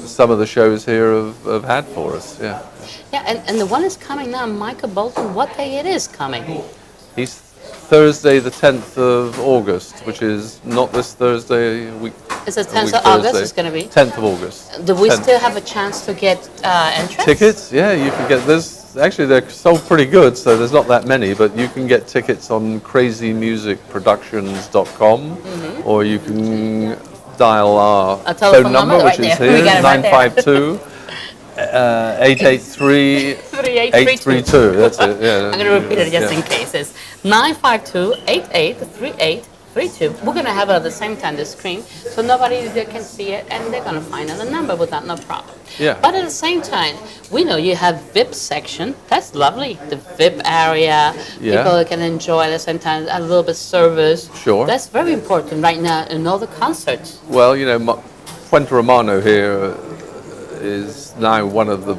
some of the shows here have had for us. Yeah, Yeah, and the one is coming now, Michael Bolton. What day it is coming? he's Thursday, the 10th of August, which is not this Thursday. Week. It's the a 10th week of August. Thursday. It's going to be. 10th of August. Do we 10th. still have a chance to get entrance? Tickets? Yeah, you can get this. Actually, they're sold pretty good, so there's not that many, but you can get tickets on crazymusicproductions.com, or you can dial our A telephone number which right is there. We here, got it right there. 952 883 832. That's it. Yeah. I'm going to repeat it just Yeah. in case. It's 952-883832. We're going to have it at the same time, the screen, so nobody there can see it, and they're going to find out the number without no problem. Yeah. But at the same time, we know you have VIP section. That's lovely. The VIP area. Yeah. People can enjoy at the same time a little bit service. Sure. That's very important right now in all the concerts. Well, you know, Puente Romano here is now one of the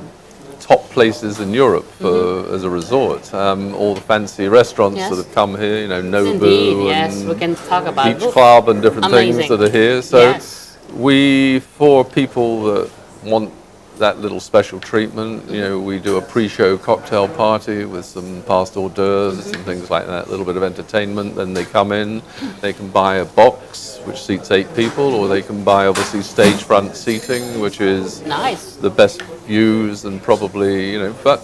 top places in Europe as a resort. All the fancy restaurants Yes. that have come here, you know, Nobu Indeed, yes, and we can talk about Beach it. Club and different Amazing. things that are here. So Yes. we, for people that want that little special treatment, you know, we do a pre-show cocktail party with some past hors d'oeuvres and things like that, a little bit of entertainment. Then they come in, they can buy a box which seats 8 people, or they can buy obviously stage front seating, which is Nice. the best views, and probably, you know, but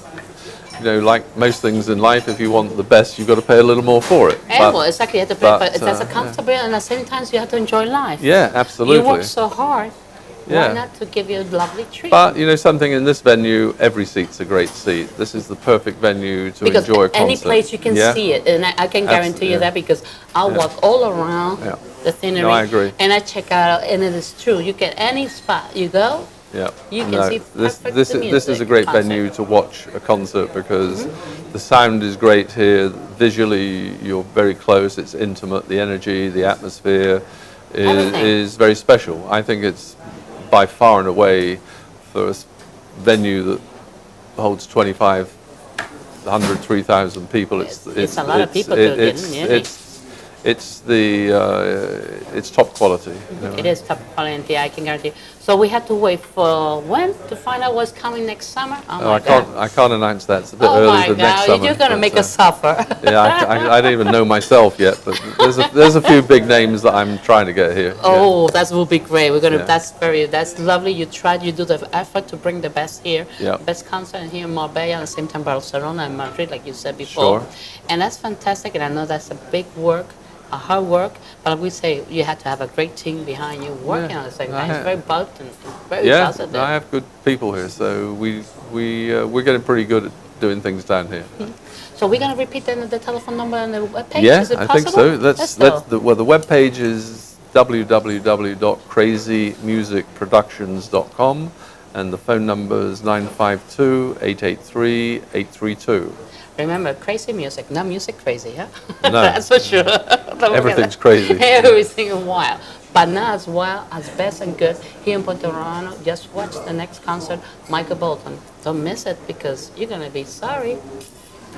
you know, like most things in life, if you want the best, you've got to pay a little more for it. And well, exactly, you have to pay, but that's a yeah. comfortable, and at the same time, you have to enjoy life. Yeah, absolutely. You work so hard. Yeah. Why not to give you a lovely treat? But you know something, in this venue, every seat's a great seat. This is the perfect venue to because enjoy a concert. any place you can Yeah. see it, and I can guarantee you yeah. that, because I'll walk all around Yeah. the scenery. No, I agree. And I check out, and it is true. You get any spot you go, Yeah. you can see perfect this is a music great concert. venue to watch a concert because the sound is great here. Visually, you're very close. It's intimate. The energy, the atmosphere Everything. is very special. I think it's by far and away for a venue that holds 2,500, 3,000 people. It's a lot of people to get in, yeah. It's top quality. You know. It is top quality, I can guarantee. So we have to wait for when to find out what's coming next summer. Oh my God. I can't announce that. It's a bit Oh early my for next God, summer. you're gonna but, make us suffer. Yeah, I don't even know myself yet, but there's a few big names that I'm trying to get here. Oh, that will be great. We're gonna. Yeah. That's lovely. You tried. You do the effort to bring the best here. Yeah. Best concert here in Marbella, at the same time Barcelona and Madrid, like you said before. Sure. And that's fantastic. And I know that's a big work, a hard work. But we say you have to have a great team behind you working Yeah. on the same I time. It's have- very potent, very Yeah, positive. I have good people here, so we're getting pretty good at doing things down here. So we're gonna repeat the telephone number on the webpage. Yeah, Is it I possible? think so. Let's go. Well, the web page is www.crazymusicproductions.com, and the phone number is 952-883-832. Remember, crazy music, not music crazy, huh? No. That's for sure. Don't forget Everything's that. crazy. Everything is wild. But not as wild, as best and good. Here in Puerto Rico, just watch the next concert, Michael Bolton. Don't miss it because you're going to be sorry.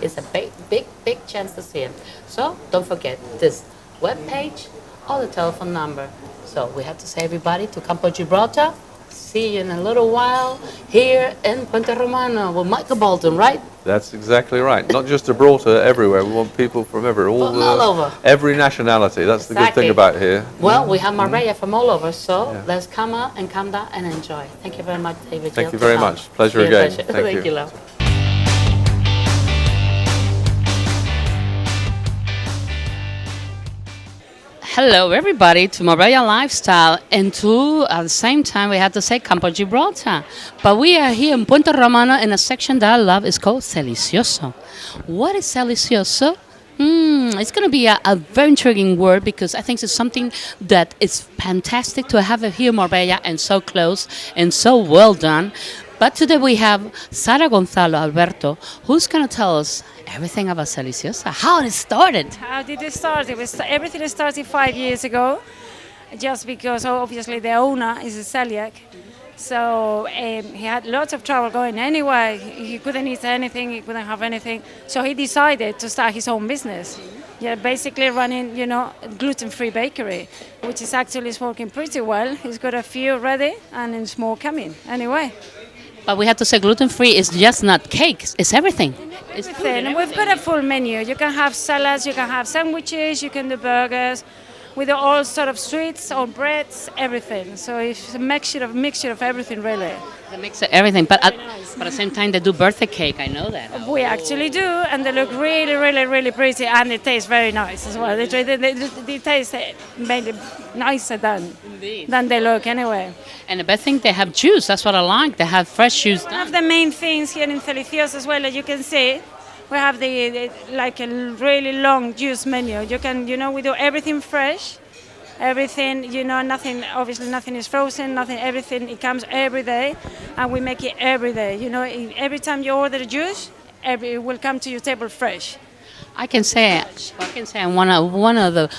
It's a big, big, big chance to see him. So don't forget this webpage or the telephone number. So we have to say everybody to Campo Gibraltar. See you in a little while here in Puerto Romano with Michael Bolton, right? That's exactly right. Not just Gibraltar, everywhere. We want people from everywhere, From all over. every nationality. That's the good Exactly. thing about here. Well, we have Marbella from all over, so Yeah. let's come out and come down and enjoy. Thank you very much, David. Thank Jill, you for very coming. much. Pleasure Yeah, again. pleasure. Thank you. you, love. Hello, everybody, to Marbella Lifestyle, and to, at the same time, we have to say Campo Gibraltar. But we are here in Puerto Romano in a section that I love. It's called Delicioso. What is Delicioso? It's going to be a very intriguing word because I think it's something that is fantastic to have it here in Marbella and so close and so well done. But today we have Sara Gonzalo Alberto, who's going to tell us everything about Deliciosa, how it started. How did it start? Everything started 5 years ago, just because obviously the owner is a celiac. So he had lots of trouble going anywhere. He couldn't eat anything, he couldn't have anything. So he decided to start his own business. Yeah, basically running, gluten-free bakery, which is actually working pretty well. He's got a few ready and it's more coming anyway. But we have to say gluten-free is just not cakes, it's everything. It's food and Everything. We've got a full menu. You can have salads, you can have sandwiches, you can do burgers. We do all sort of sweets or breads, everything. So it's a mixture of everything, really. They mix everything, but at the same time they do birthday cake, I know that. We actually do, and they look really, really, really pretty, and they taste very nice as well. They taste maybe nicer than they look anyway. And the best thing, they have juice, that's what I like. They have fresh juice. One of the main things here in Delicioso as well, as you can see, we have like a really long juice menu. You can, we do everything fresh, everything, nothing, obviously nothing is frozen, nothing, everything, it comes every day, and we make it every day. Every time you order the juice, it will come to your table fresh. I can say I'm one of the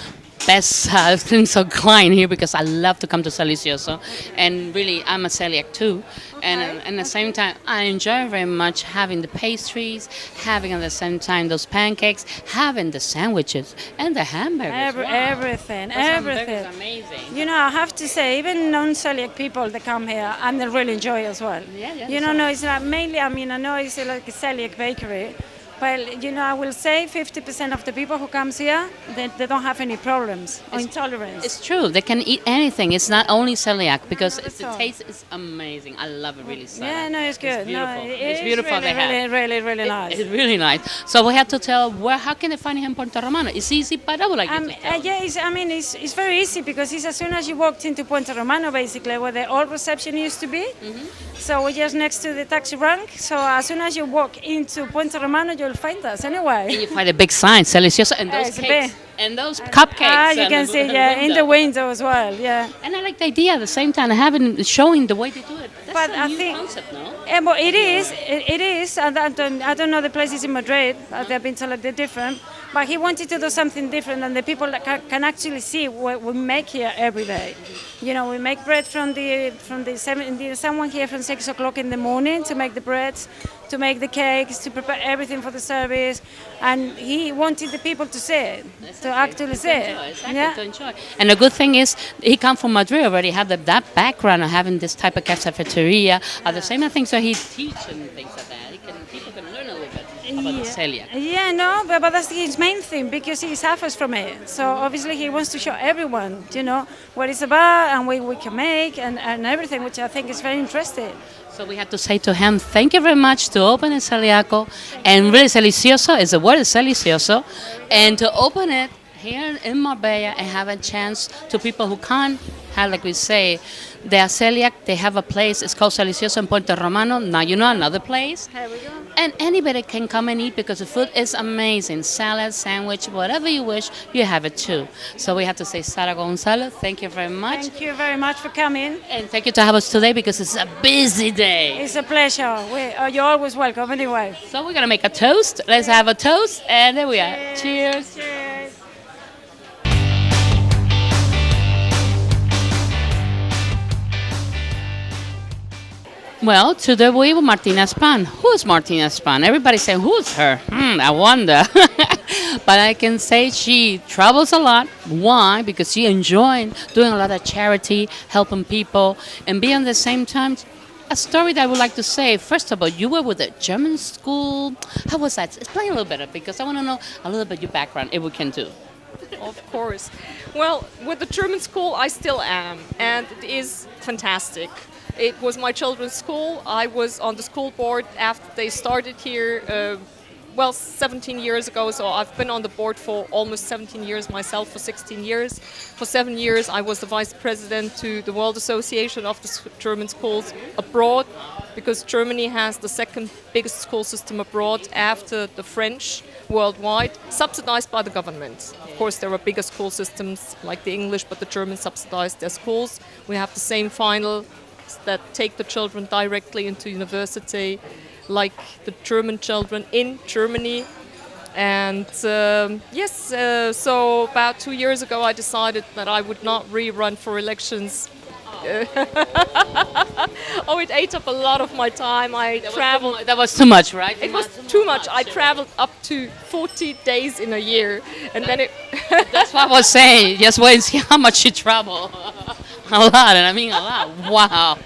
best things of client here because I love to come to Delicioso, and really I'm a celiac too, and at the same time I enjoy very much having the pastries, having at the same time those pancakes, having the sandwiches and the hamburgers. Wow. Everything, Those everything. hamburgers are amazing. I have to say, even non-celiac people, they come here and they really enjoy as well. Yeah, No, it's not mainly, I know it's like a celiac bakery, but, I will say 50% of the people who comes here, they don't have any problems or intolerance. It's true. They can eat anything. It's not only celiac because Not at the all. taste is amazing. I love it really. Sarah. Yeah, no, it's good. It's beautiful. No, It's beautiful. Really, they have. really, really nice. It's really nice. So we have to tell how can they find him in Puerto Romano? It's easy, but I would like you to tell. Yeah, it's very easy because it's as soon as you walked into Puerto Romano, basically, where the old reception used to be. So we're just next to the taxi rank. So as soon as you walk into Puerto Romano, you'll find us anyway. And you find a big sign, Delicioso, and those It's cakes. And those cupcakes. You can see, yeah, in the window as well, yeah. And I like the idea at the same time having showing the way they do it. That's But a I new think, concept, no? well, it is. And I don't know the places in Madrid. They've been slightly different. But he wanted to do something different, and the people that can actually see what we make here every day. You know, we make bread from the someone here from 6 o'clock in the morning to make the breads, to make the cakes, to prepare everything for the service, and he wanted the people to see it, to actually see it. Exactly, to enjoy. And the good thing is, he come from Madrid already, have that background of having this type of cafeteria. At the same thing, so he teach and things like that. People can learn a little bit about the celiac. Yeah, no, but that's his main thing because he suffers from it. So obviously he wants to show everyone, you know, what it's about and what we can make and everything, which I think is very interesting. So we have to say to him, thank you very much to open el celíaco, and really delicioso is the word, is delicioso, and to open it here in Marbella and have a chance to people who can't have, like we say, they are celiac, they have a place, it's called Delicioso in Puente Romano, now you know another place. Here we go. And anybody can come and eat because the food is amazing. Salad, sandwich, whatever you wish, you have it too. So we have to say, Sara Gonzalo, thank you very much. Thank you very much for coming. And thank you to have us today because it's a busy day. It's a pleasure. You're always welcome anyway. So we're going to make a toast. Let's have a toast. And there we are. Cheers. Cheers. Well, today we have Martina Span. Who's Martina Span? Everybody's saying, who's her? I wonder. But I can say she travels a lot. Why? Because she enjoys doing a lot of charity, helping people, and being at the same time a story that I would like to say. First of all, you were with a German school. How was that? Explain a little bit because I want to know a little bit your background, if we can do. Of course. Well, with the German school, I still am, and it is fantastic. It was my children's school. I was on the school board after they started here, 17 years ago. So I've been on the board for almost 17 years myself, for 16 years. For 7 years, I was the vice president to the World Association of the German Schools Abroad, because Germany has the second biggest school system abroad after the French worldwide, subsidized by the government. Of course, there are bigger school systems like the English, but the Germans subsidize their schools. We have the same final that take the children directly into university, like the German children in Germany. And so about 2 years ago I decided that I would not rerun for elections. Oh, it ate up a lot of my time. That was too much, right? It was too much. I traveled up to 40 days in a year, and then it. That's what I was saying. Just wait and see how much you travel. A lot, and I mean a lot. Wow.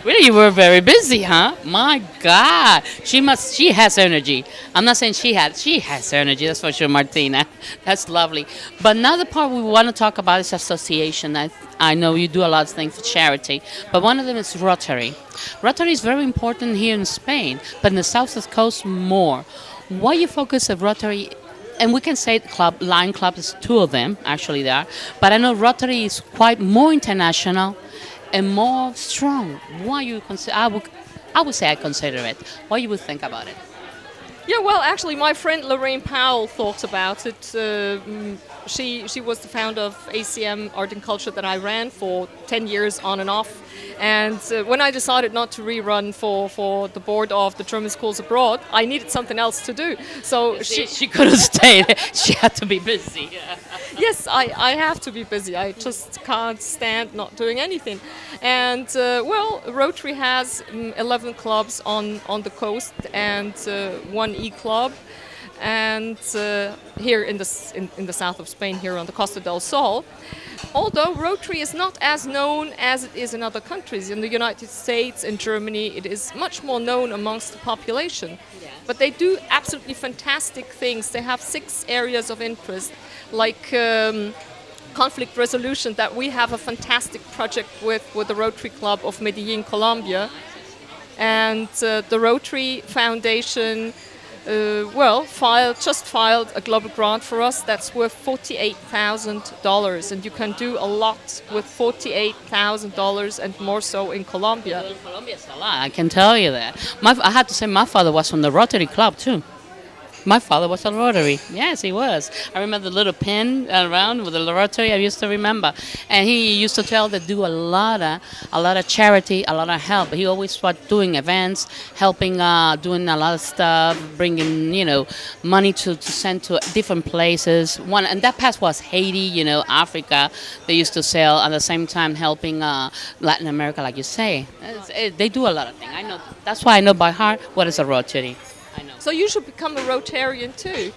Really, you were very busy, huh? My God. She has energy. I'm not saying she has energy, that's for sure, Martina. That's lovely. But another part we want to talk about is association. I know you do a lot of things for charity, but one of them is Rotary. Rotary is very important here in Spain, but in the south of the coast more. Why you focus on Rotary? And we can say Lion Club is two of them, actually there. But I know Rotary is quite more international and more strong. Why you consider? I would say I consider it. What you would think about it? Yeah, well, actually, my friend Lorraine Powell thought about it. She was the founder of ACM Art and Culture that I ran for 10 years on and off. And when I decided not to rerun for the board of the German Schools Abroad, I needed something else to do. So she couldn't stay. She had to be busy. Yes, I have to be busy. I just can't stand not doing anything. And Rotary has 11 clubs on the coast and one e-club. And here in the south of Spain, here on the Costa del Sol. Although Rotary is not as known as it is in other countries. In the United States and Germany, it is much more known amongst the population. Yes. But they do absolutely fantastic things. They have 6 areas of interest, like conflict resolution, that we have a fantastic project with the Rotary Club of Medellin, Colombia. And the Rotary Foundation filed a global grant for us that's worth $48,000, and you can do a lot with $48,000 and more so in Colombia. Well, Colombia's a lot, I can tell you that. I had to say my father was from the Rotary Club too. My father was a Rotary. Yes, he was. I remember the little pin around with the Rotary. I used to remember, and he used to tell that do a lot of charity, a lot of help. He always was doing events, helping, doing a lot of stuff, bringing money to send to different places. One and that past was Haiti, Africa. They used to sell at the same time helping Latin America, like you say. They do a lot of things. I know. That's why I know by heart what is a Rotary. I know. So you should become a Rotarian too.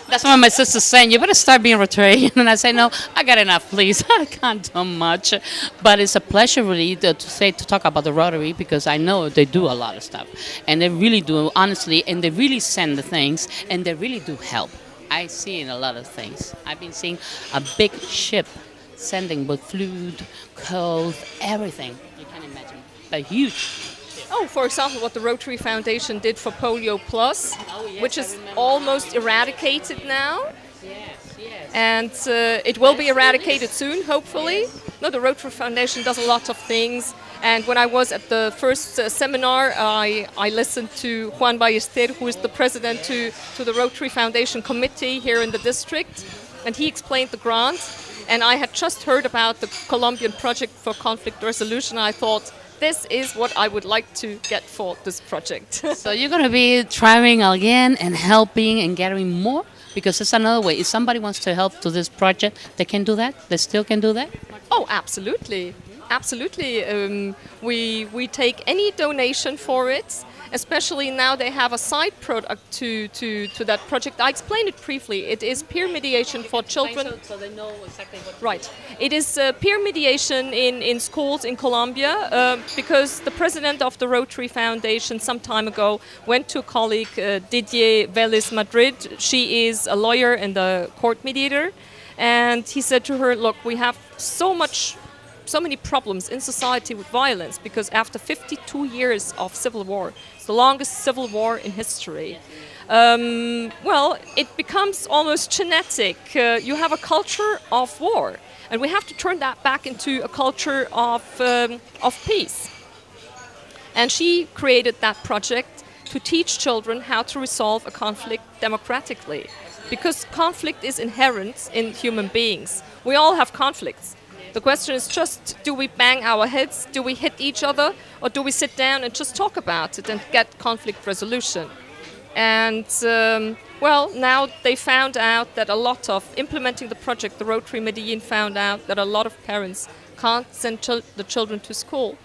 That's why my sister's saying, you better start being Rotarian. And I say, no, I got enough, please. I can't do much. But it's a pleasure really to talk about the Rotary because I know they do a lot of stuff. And they really do, honestly, and they really send the things, and they really do help. I see in a lot of things. I've been seeing a big ship sending with food, clothes, everything. You can imagine. A huge. Oh, for example, what the Rotary Foundation did for Polio Plus, yes, which I is remember. almost eradicated now. Yes. And it will be eradicated soon, hopefully. No, the Rotary Foundation does a lot of things. And when I was at the first seminar, I listened to Juan Ballester, who is the president to the Rotary Foundation committee here in the district. And he explained the grant. And I had just heard about the Colombian project for conflict resolution. I thought, this is what I would like to get for this project. So you're going to be trying again and helping and gathering more? Because it's another way. If somebody wants to help to this project, they can do that? They still can do that? Oh, absolutely. Absolutely. We take any donation for it. Especially now they have a side product to that project. I explained it briefly. It is peer mediation for children. So they know exactly what to Right. It is peer mediation in schools in Colombia because the president of the Rotary Foundation some time ago went to a colleague, Didier Vélez Madrid. She is a lawyer and a court mediator. And he said to her, look, we have so many problems in society with violence because after 52 years of civil war, it's the longest civil war in history. Well, it becomes almost genetic. You have a culture of war, and we have to turn that back into a culture of peace. And she created that project to teach children how to resolve a conflict democratically, because conflict is inherent in human beings. We all have conflicts. The question is just, do we bang our heads, do we hit each other, or do we sit down and just talk about it and get conflict resolution? And, well, now they found out that a lot of, implementing the project, the Rotary Medellin found out that a lot of parents can't send the children to school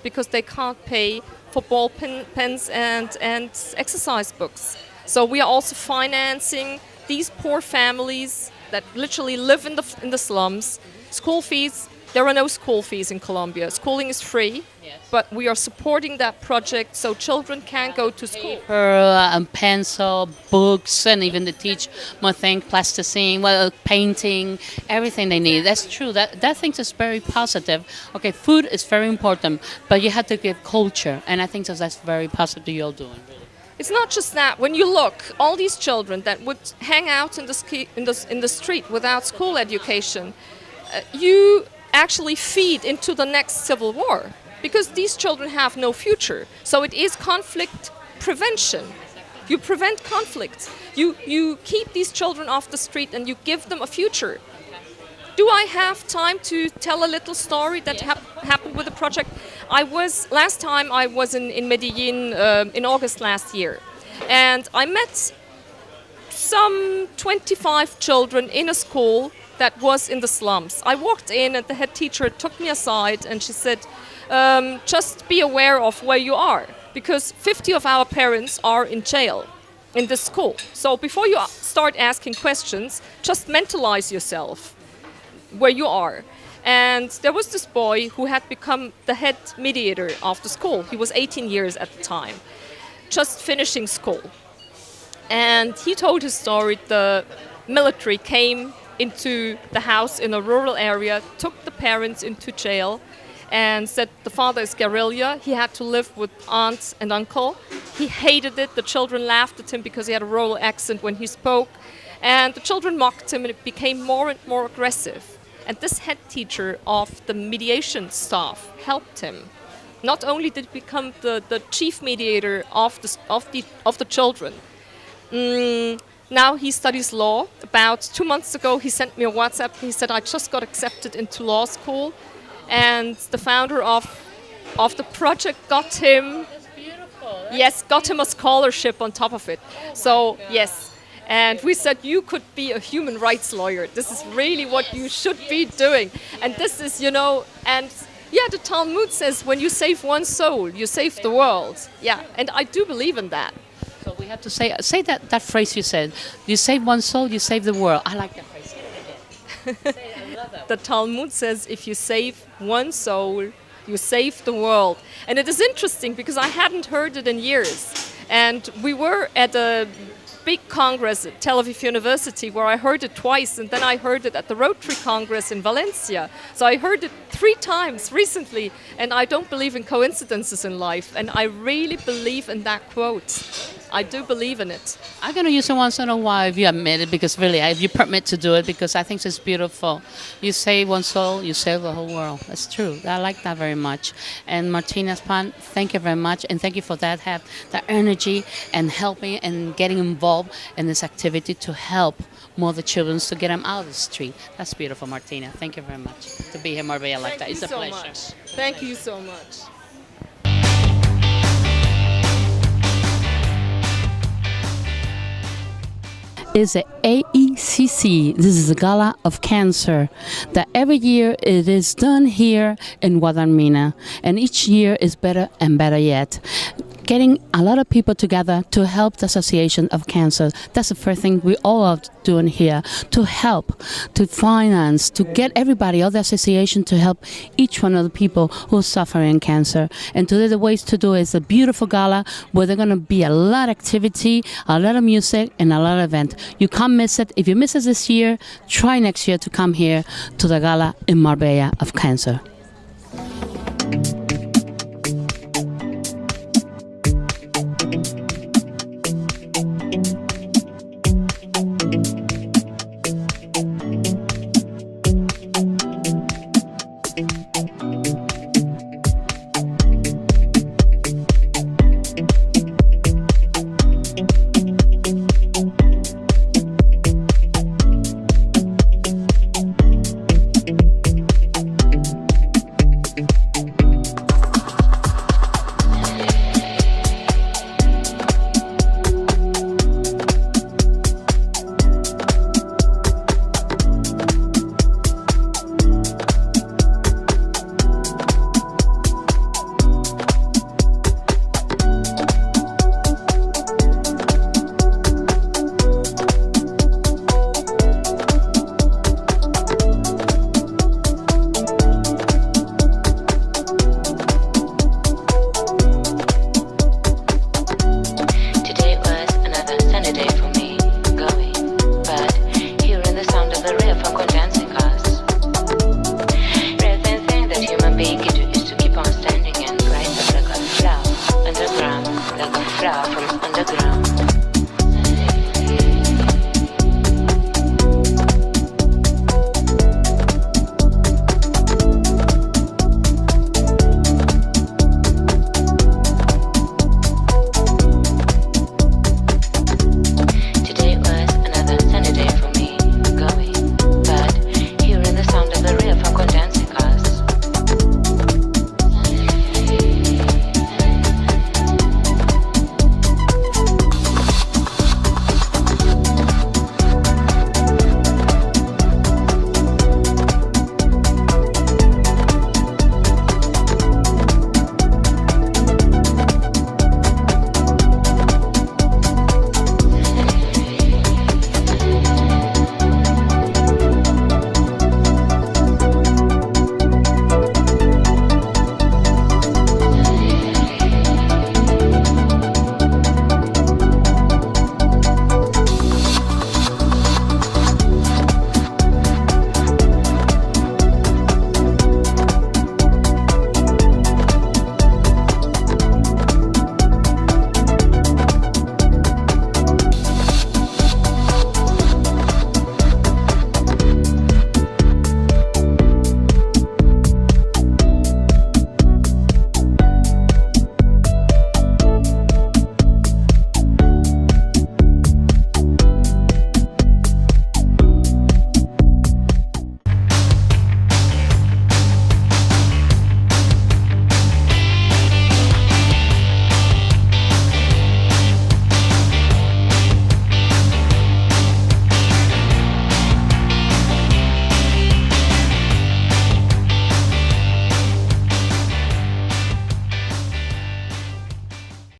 because they can't pay for ball pens and exercise books. So we are also financing these poor families that literally live in the slums. School fees, there are no school fees in Colombia. Schooling is free, but we are supporting that project so children can go to school. Paper, pencil, books, and even they teach more things, plasticine, painting, everything they need. That's true. That thing is very positive. Okay, food is very important, but you have to give culture, and I think that's very positive you're doing. It's not just that. When you look, all these children that would hang out in the street without school education, you actually feed into the next civil war because these children have no future. So it is conflict prevention. You prevent conflict. You keep these children off the street and you give them a future. Do I have time to tell a little story that happened with the project? Last time I was in Medellin in August last year, and I met some 25 children in a school that was in the slums. I walked in and the head teacher took me aside and she said, just be aware of where you are, because 50 of our parents are in jail in this school. So before you start asking questions, just mentalize yourself where you are. And there was this boy who had become the head mediator of the school. He was 18 years at the time, just finishing school. And he told his story. The military came into the house in a rural area, took the parents into jail, and said the father is guerrilla. He had to live with aunt and uncle. He hated it. The children laughed at him because he had a rural accent when he spoke. And the children mocked him, and it became more and more aggressive. And this head teacher of the mediation staff helped him. Not only did he become the chief mediator of the children, Now he studies law. About 2 months ago, he sent me a WhatsApp. He said, I just got accepted into law school. And the founder of the project got him, yes, got him a scholarship on top of it. So, yes. And we said, you could be a human rights lawyer. This is really what you should be doing. And this is, and yeah, the Talmud says, when you save one soul, you save the world. Yeah, and I do believe in that. So we have to say that phrase you said. You save one soul, you save the world. I like that phrase. I love that. The Talmud says, if you save one soul, you save the world. And it is interesting because I hadn't heard it in years. And we were at a big congress at Tel Aviv University where I heard it twice, and then I heard it at the Rotary Congress in Valencia. So I heard it 3 times recently, and I don't believe in coincidences in life, and I really believe in that quote. I do believe in it. I'm going to use it once in a while if you admit it, because really, if you permit to do it, because I think it's beautiful. You save one soul, you save the whole world. That's true. I like that very much. And Martina Span, thank you very much, and thank you for that energy and helping and getting involved in this activity to help more the children to get them out of the street. That's beautiful, Martina. Thank you very much to be here in Marbella like that. It's a pleasure. Much. Thank you so much. Is the AECC. This is the Gala of Cancer that every year it is done here in Guadalmina, and each year is better and better yet. Getting a lot of people together to help the Association of Cancer. That's the first thing we all are doing here, to help, to finance, to get everybody, all the association, to help each one of the people who are suffering cancer. And today the ways to do it is a beautiful gala where there's going to be a lot of activity, a lot of music, and a lot of event. You can't miss it. If you miss it this year, try next year to come here to the gala in Marbella of Cancer.